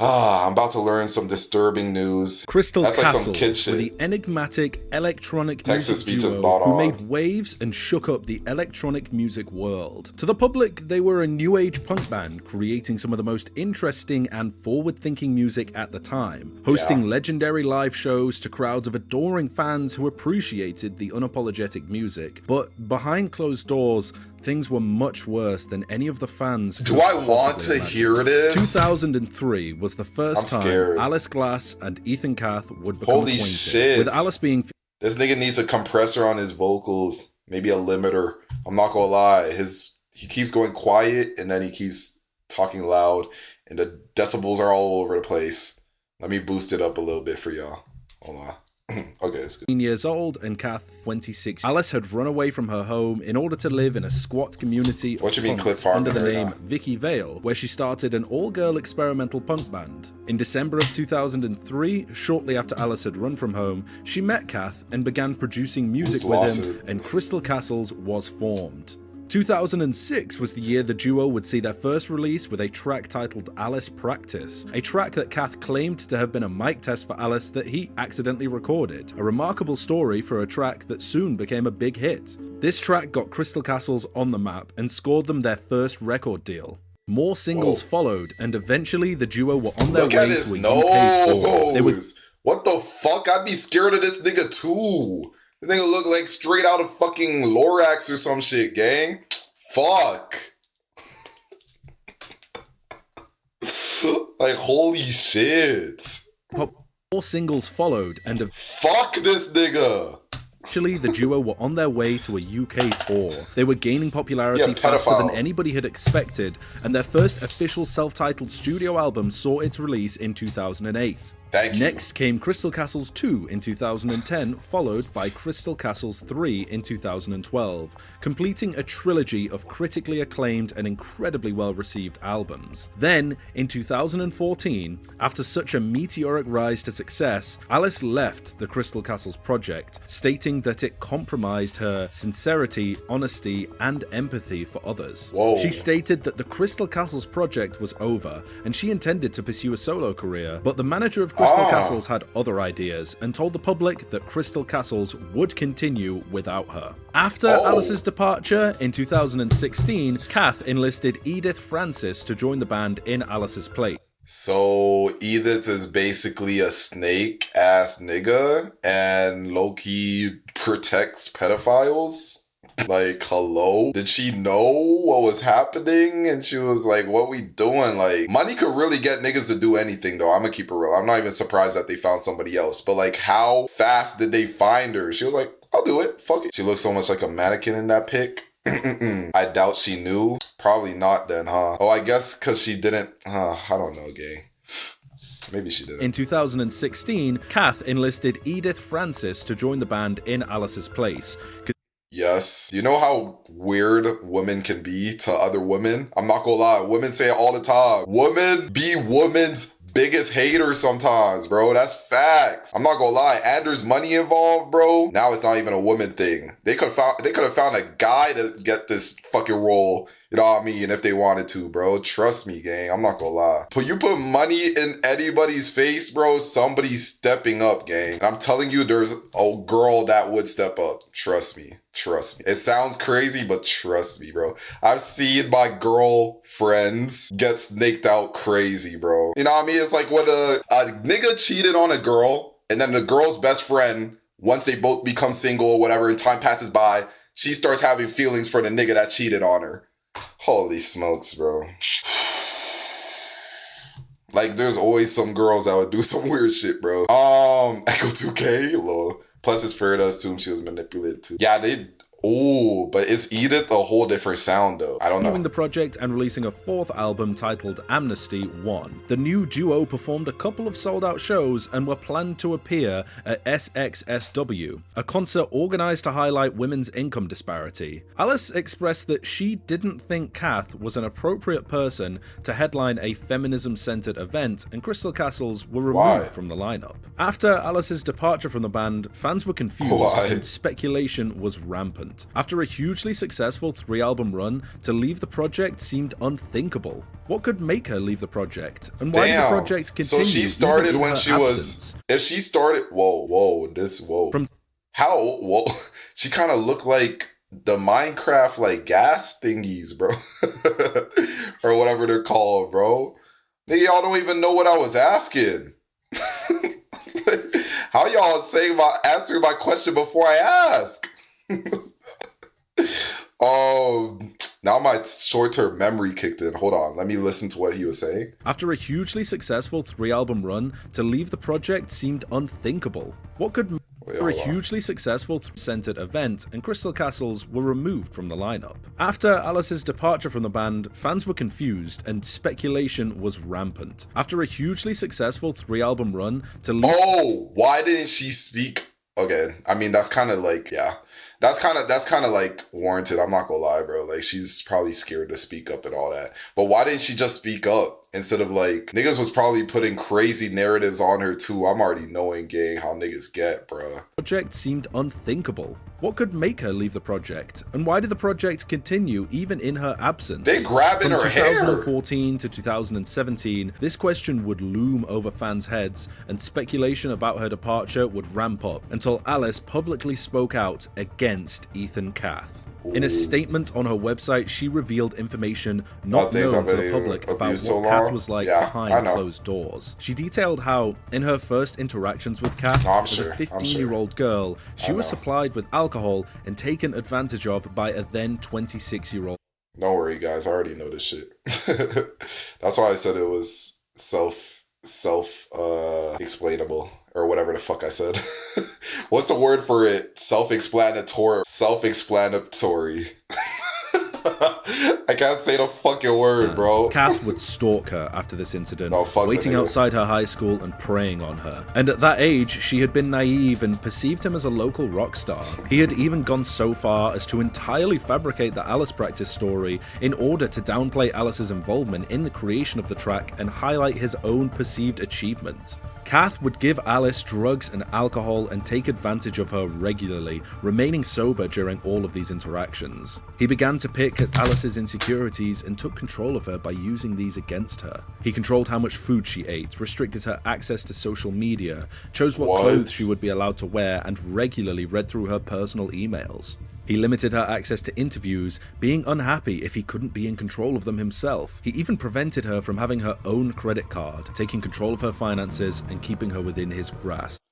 I'm about to learn some disturbing news. Crystal That's like some Castles kid were shit. the enigmatic electronic Texas music speech is duo thought who on. made waves and shook up the electronic music world. To the public, they were a new age punk band creating some of the most interesting and forward-thinking music at the time, hosting legendary live shows to crowds of adoring fans who appreciated the unapologetic music. But behind closed doors, things were much worse than any of the fans. Do I want to hear this? 2003 was the first time Alice Glass and Ethan Kath would become Holy acquainted. shit. With Alice being This nigga needs a compressor on his vocals, maybe a limiter. I'm not gonna lie, he keeps going quiet and then he keeps talking loud, and the decibels are all over the place. Let me boost it up a little bit for y'all. Hold on. Okay, that's good. years old and Kath 26. Alice had run away from her home in order to live in a squat community What you mean, of Cliff punks Farmer under the right name now? Vicky Vale, where she started an all-girl experimental punk band. In December of 2003, shortly after Alice had run from home, she met Kath and began producing music with him, and Crystal Castles was formed. 2006 was the year the duo would see their first release with a track titled Alice Practice, a track that Kath claimed to have been a mic test for Alice that he accidentally recorded, a remarkable story for a track that soon became a big hit. This track got Crystal Castles on the map and scored them their first record deal. More singles followed, and eventually the duo were on their way to a UK tour. What the fuck? I'd be scared of this nigga too. This nigga look like straight out of fucking Lorax or some shit, gang. Fuck. Like, holy shit. More singles followed, and fuck this nigga. Actually, the duo were on their way to a UK tour. They were gaining popularity faster than anybody had expected, and their first official self-titled studio album saw its release in 2008. Next came Crystal Castles 2 in 2010, followed by Crystal Castles 3 in 2012, completing a trilogy of critically acclaimed and incredibly well-received albums. Then, in 2014, after such a meteoric rise to success, Alice left the Crystal Castles project, stating that it compromised her sincerity, honesty, and empathy for others. She stated that the Crystal Castles project was over, and she intended to pursue a solo career, but the manager of Crystal Castles had other ideas and told the public that Crystal Castles would continue without her. After Alice's departure in 2016, Kath enlisted Edith Francis to join the band in Alice's place. So Edith is basically a snake ass nigga and low-key protects pedophiles? Like, hello? Did she know what was happening? And she was like, what we doing? Like, money could really get niggas to do anything, though. I'm gonna keep it real. I'm not even surprised that they found somebody else. But, like, how fast did they find her? She was like, I'll do it. Fuck it. She looks so much like a mannequin in that pic. I doubt she knew. Probably not then, huh? Oh, I guess because she didn't. I don't know, gang. Maybe she didn't. In 2016, Kath enlisted Edith Francis to join the band in Alice's place. Yes. You know how weird women can be to other women? I'm not gonna lie. Women say it all the time. Women be women's biggest hater sometimes, bro. That's facts. I'm not gonna lie. And there's money involved, bro. Now it's not even a woman thing. They could have found a guy to get this fucking role. You know what I mean? If they wanted to, bro. Trust me, gang. I'm not gonna lie. You put money in anybody's face, bro, somebody's stepping up, gang. I'm telling you, there's a girl that would step up. Trust me. Trust me. It sounds crazy, but trust me, bro. I've seen my girlfriends get snaked out crazy, bro. You know what I mean? It's like when a nigga cheated on a girl, and then the girl's best friend, once they both become single or whatever, and time passes by, she starts having feelings for the nigga that cheated on her. Holy smokes, bro. Like, there's always some girls that would do some weird shit, bro. Echo 2K, lol. Plus, it's fair to assume she was manipulated too. Yeah, but is Edith a whole different sound though? I don't know. Continuing the project and releasing a fourth album titled Amnesty 1. The new duo performed a couple of sold-out shows and were planned to appear at SXSW, a concert organized to highlight women's income disparity. Alice expressed that she didn't think Kath was an appropriate person to headline a feminism-centered event, and Crystal Castles were removed from the lineup. After Alice's departure from the band, fans were confused and speculation was rampant. absent. After a hugely successful 3-album run, to leave the project seemed unthinkable. What could make her leave the project? And why did the project continue? So she started even when in her she absence? if she started, she kind of looked like the Minecraft like gas thingies, bro. Or whatever they're called, bro. Nigga, y'all don't even know what I was asking. How y'all answering my question before I ask? Now my short-term memory kicked in. Hold on, let me listen to what he was saying. After a hugely successful 3-album run, to leave the project seemed unthinkable. What could for a hugely successful centered event, and Crystal Castles were removed from the lineup. After Alice's departure from the band, fans were confused and speculation was rampant. After a hugely successful 3-album run, to leave why didn't she speak again? I mean, that's kind of like, yeah. That's kind of like warranted. I'm not gonna lie, bro. Like, she's probably scared to speak up and all that. But why didn't she just speak up instead of like, niggas was probably putting crazy narratives on her too. I'm already knowing, gang, how niggas get, bro. Project seemed unthinkable. What could make her leave the project? And why did the project continue even in her absence? They grabbing her hair. From 2014 to 2017, this question would loom over fans' heads, and speculation about her departure would ramp up until Alice publicly spoke out against Ethan Cath. In a statement on her website, she revealed information not known to the public about what Cath was like behind closed doors. She detailed how, in her first interactions with Cath, as a 15-year-old girl, she was supplied with alcohol and taken advantage of by a then 26-year-old. Don't worry, guys. I already know this shit. That's why I said it was self-explainable. Or whatever the fuck I said. What's the word for it? Self-explanatory. I can't say the fucking word, bro. Cath would stalk her after this incident, waiting nigga. outside her high school and preying on her. And at that age, she had been naive and perceived him as a local rock star. He had even gone so far as to entirely fabricate the Alice Practice story in order to downplay Alice's involvement in the creation of the track and highlight his own perceived achievement. Cath would give Alice drugs and alcohol and take advantage of her regularly, remaining sober during all of these interactions. He began to pick at Alice's insecurities and took control of her by using these against her. He controlled how much food she ate, restricted her access to social media, chose what clothes she would be allowed to wear, and regularly read through her personal emails. He limited her access to interviews, being unhappy if he couldn't be in control of them himself. He even prevented her from having her own credit card, taking control of her finances and keeping her within his grasp.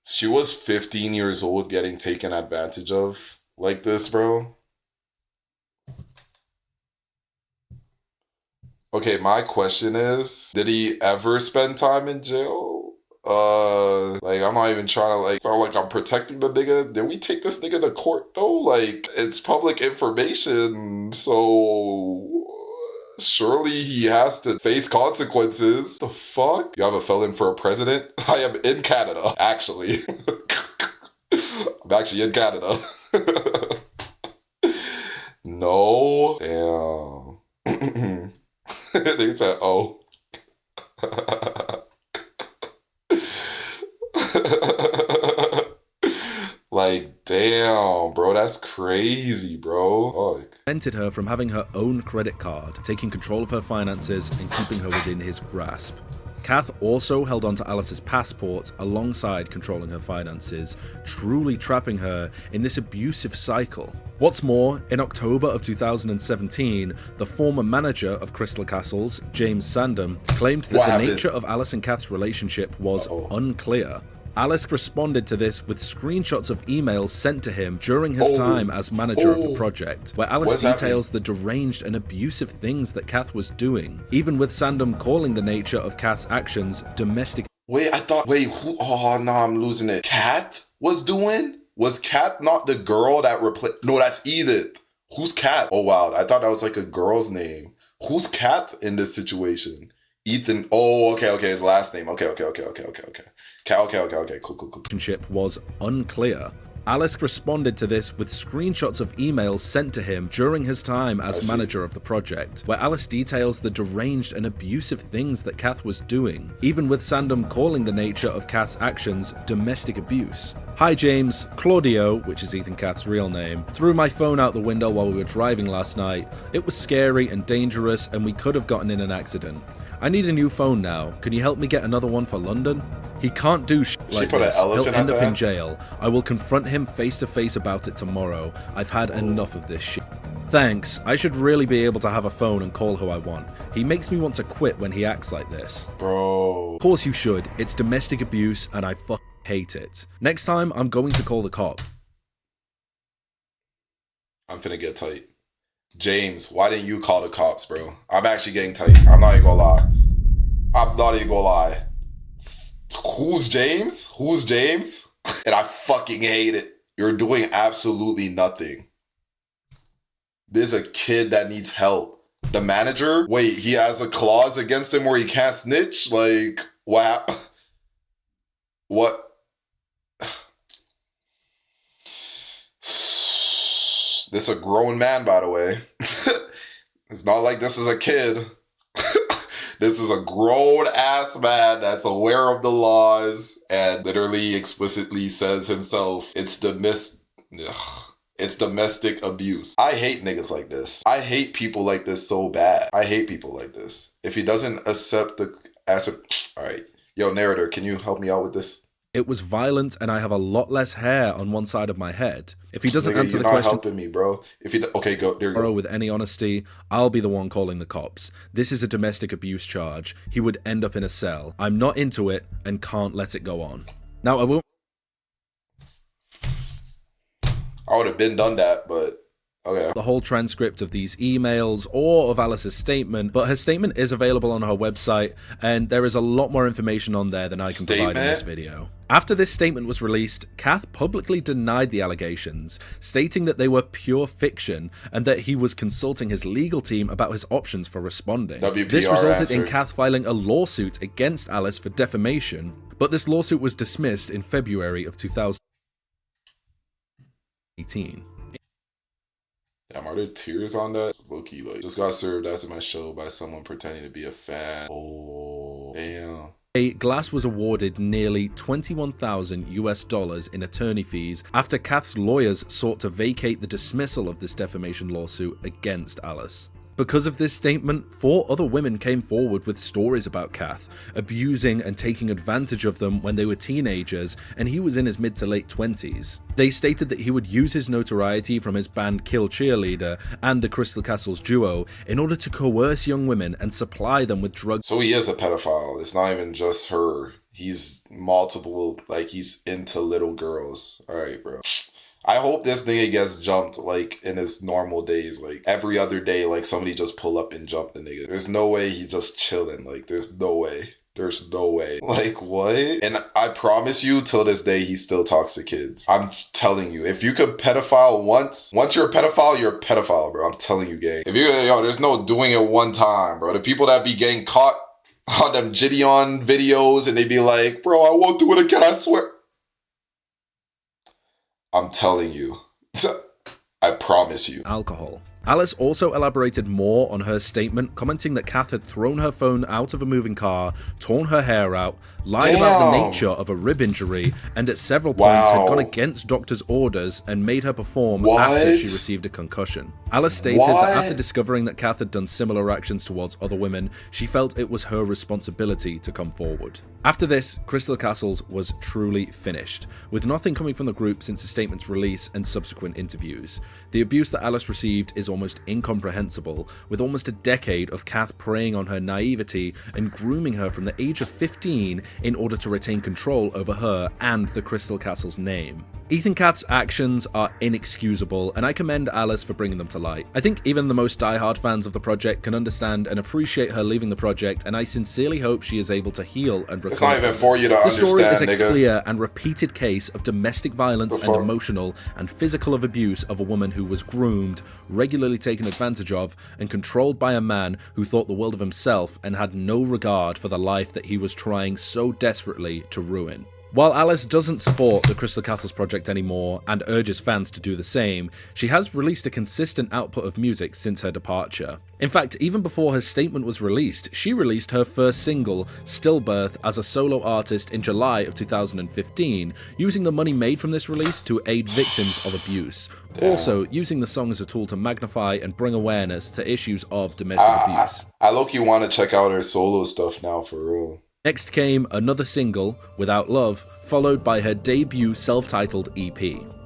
She was 15 years old getting taken advantage of like this, bro. Okay, my question is, did he ever spend time in jail? Like, I'm not even trying to, like, sound like I'm protecting the nigga. Did we take this nigga to court, though? Like, it's public information, so surely he has to face consequences. The fuck? You have a felon for a president? I am in Canada, actually. I'm actually in Canada. No. Damn. They said, oh. Like, damn, bro, that's crazy, bro. Prevented her from having her own credit card, taking control of her finances and keeping her within his grasp. Cath also held onto Alice's passport alongside controlling her finances, truly trapping her in this abusive cycle. What's more, in October of 2017, the former manager of Crystal Castles, James Sandham, claimed that the nature of Alice and Cath's relationship was unclear. Alice responded to this with screenshots of emails sent to him during his time as manager of the project, where Alice details the deranged and abusive things that Cath was doing, even with Sandham calling the nature of Cath's actions domestic. Who? Oh, no, I'm losing it. Cath was doing? Was Cath not the girl that replaced? No, that's Edith. Who's Cath? Oh, wow. I thought that was like a girl's name. Who's Cath in this situation? Ethan. Oh, okay. His last name. Okay. Cool. Relationship was unclear. Alice responded to this with screenshots of emails sent to him during his time as manager of the project, where Alice details the deranged and abusive things that Cath was doing, even with Sandham calling the nature of Cath's actions domestic abuse. Hi James, Claudio, which is Ethan Katz's real name, threw my phone out the window while we were driving last night. It was scary and dangerous and we could have gotten in an accident. I need a new phone now. Can you help me get another one for London? He can't do shit like this. He'll end up in jail. I will confront him face to face about it tomorrow. I've had enough of this shit. Thanks. I should really be able to have a phone and call who I want. He makes me want to quit when he acts like this. Bro. Of course you should. It's domestic abuse and I fucking hate it. Next time, I'm going to call the cop. I'm finna get tight. James, why didn't you call the cops, bro? I'm actually getting tight. I'm not even gonna lie. I'm not even gonna lie. Who's James? Who's James? And I fucking hate it. You're doing absolutely nothing. There's a kid that needs help. The manager? Wait, he has a clause against him where he can't snitch? Like, wow. What? This is a grown man, by the way. It's not like this is a kid. This is a grown-ass man that's aware of the laws and literally explicitly says himself, it's domestic abuse. I hate niggas like this. I hate people like this so bad. I hate people like this. If he doesn't accept the answer, all right. Yo, narrator, can you help me out with this? It was violent and I have a lot less hair on one side of my head. If he doesn't answer the question... You're not helping me, bro. Okay, go. There you go. With any honesty, I'll be the one calling the cops. This is a domestic abuse charge. He would end up in a cell. I'm not into it and can't let it go on. Now, I won't... I would have been done that, but... Okay. The whole transcript of these emails or of Alice's statement, but her statement is available on her website, and there is a lot more information on there than I can provide in this video. After this statement was released, Kath publicly denied the allegations, stating that they were pure fiction and that he was consulting his legal team about his options for responding. This resulted in Kath filing a lawsuit against Alice for defamation, but this lawsuit was dismissed in February of 2018. Damn, are there tears on that? It's low-key, like, just got served after my show by someone pretending to be a fan. Oh, damn. Glass was awarded nearly $21,000 in attorney fees after Kath's lawyers sought to vacate the dismissal of this defamation lawsuit against Alice. Because of this statement, 4 other women came forward with stories about Kath, abusing and taking advantage of them when they were teenagers and he was in his mid to late 20s. They stated that he would use his notoriety from his band Kill Cheerleader and the Crystal Castles duo in order to coerce young women and supply them with drugs. So he is a pedophile. It's not even just her. He's multiple, like he's into little girls. All right, bro. I hope this nigga gets jumped, like, in his normal days. Like, every other day, like, somebody just pull up and jump the nigga. There's no way he's just chilling. Like, there's no way. There's no way. Like, what? And I promise you, till this day, he still talks to kids. I'm telling you, if you could pedophile once you're a pedophile, bro. I'm telling you, gang. There's no doing it one time, bro. The people that be getting caught on them Gideon videos and they be like, bro, I won't do it again, I swear. I'm telling you. I promise you. Alcohol. Alice also elaborated more on her statement, commenting that Kath had thrown her phone out of a moving car, torn her hair out, lied about the nature of a rib injury, and at several points had gone against doctors' orders and made her perform after she received a concussion. Alice stated that after discovering that Kath had done similar actions towards other women, she felt it was her responsibility to come forward. After this, Crystal Castles was truly finished, with nothing coming from the group since the statement's release and subsequent interviews. The abuse that Alice received is almost incomprehensible, with almost a decade of Kath preying on her naivety and grooming her from the age of 15 in order to retain control over her and the Crystal Castle's name. Ethan Kath's actions are inexcusable, and I commend Alice for bringing them to light. I think even the most diehard fans of the project can understand and appreciate her leaving the project, and I sincerely hope she is able to heal and recover. It's not even for you to understand, nigga. The story is a clear and repeated case of domestic violence and emotional and physical abuse of a woman who was groomed, regularly taken advantage of, and controlled by a man who thought the world of himself and had no regard for the life that he was trying so desperately to ruin. While Alice doesn't support the Crystal Castles project anymore and urges fans to do the same, she has released a consistent output of music since her departure. In fact, even before her statement was released, she released her first single, Stillbirth, as a solo artist in July of 2015, using the money made from this release to aid victims of abuse. Also, using the song as a tool to magnify and bring awareness to issues of domestic abuse. I low-key want to check out her solo stuff now, for real. Next came another single, Without Love, followed by her debut self-titled EP.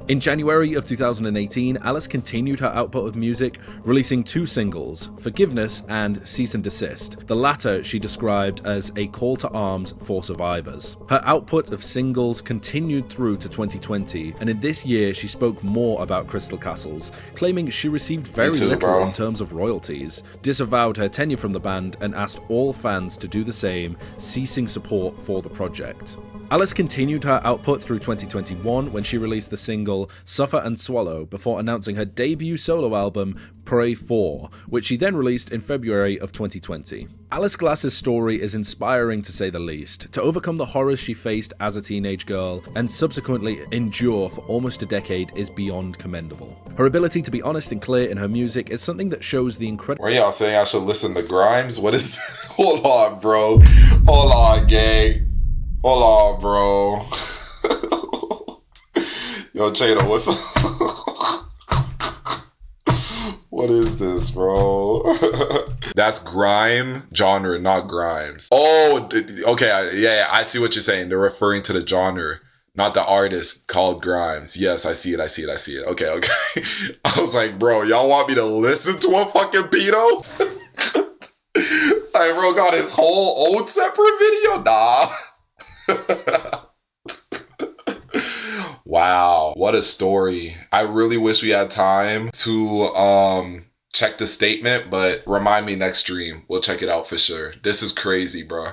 In January of 2018, Alice continued her output of music, releasing 2 singles, Forgiveness and Cease and Desist. The latter she described as a call to arms for survivors. Her output of singles continued through to 2020, and in this year she spoke more about Crystal Castles, claiming she received very little in terms of royalties, disavowed her tenure from the band, and asked all fans to do the same, ceasing support for the project. Alice continued her output through 2021 when she released the single Suffer and Swallow before announcing her debut solo album Pray 4, which she then released in February of 2020. Alice Glass's story is inspiring to say the least. To overcome the horrors she faced as a teenage girl and subsequently endure for almost a decade is beyond commendable. Her ability to be honest and clear in her music is something that shows the incredible— Were y'all saying I should listen to Grimes? What is— Hold on, bro. Hold on, gang. Hold on, bro. Yo, Chado, what's up? What is this, bro? That's grime genre, not Grimes. Oh, okay. Yeah, I see what you're saying. They're referring to the genre, not the artist called Grimes. Yes, I see it. Okay. I was like, bro, y'all want me to listen to a fucking pedo? Like, bro got his whole own separate video? Nah. Wow, what a story. I really wish we had time to check the statement, but remind me next stream. We'll check it out for sure. This is crazy, bro.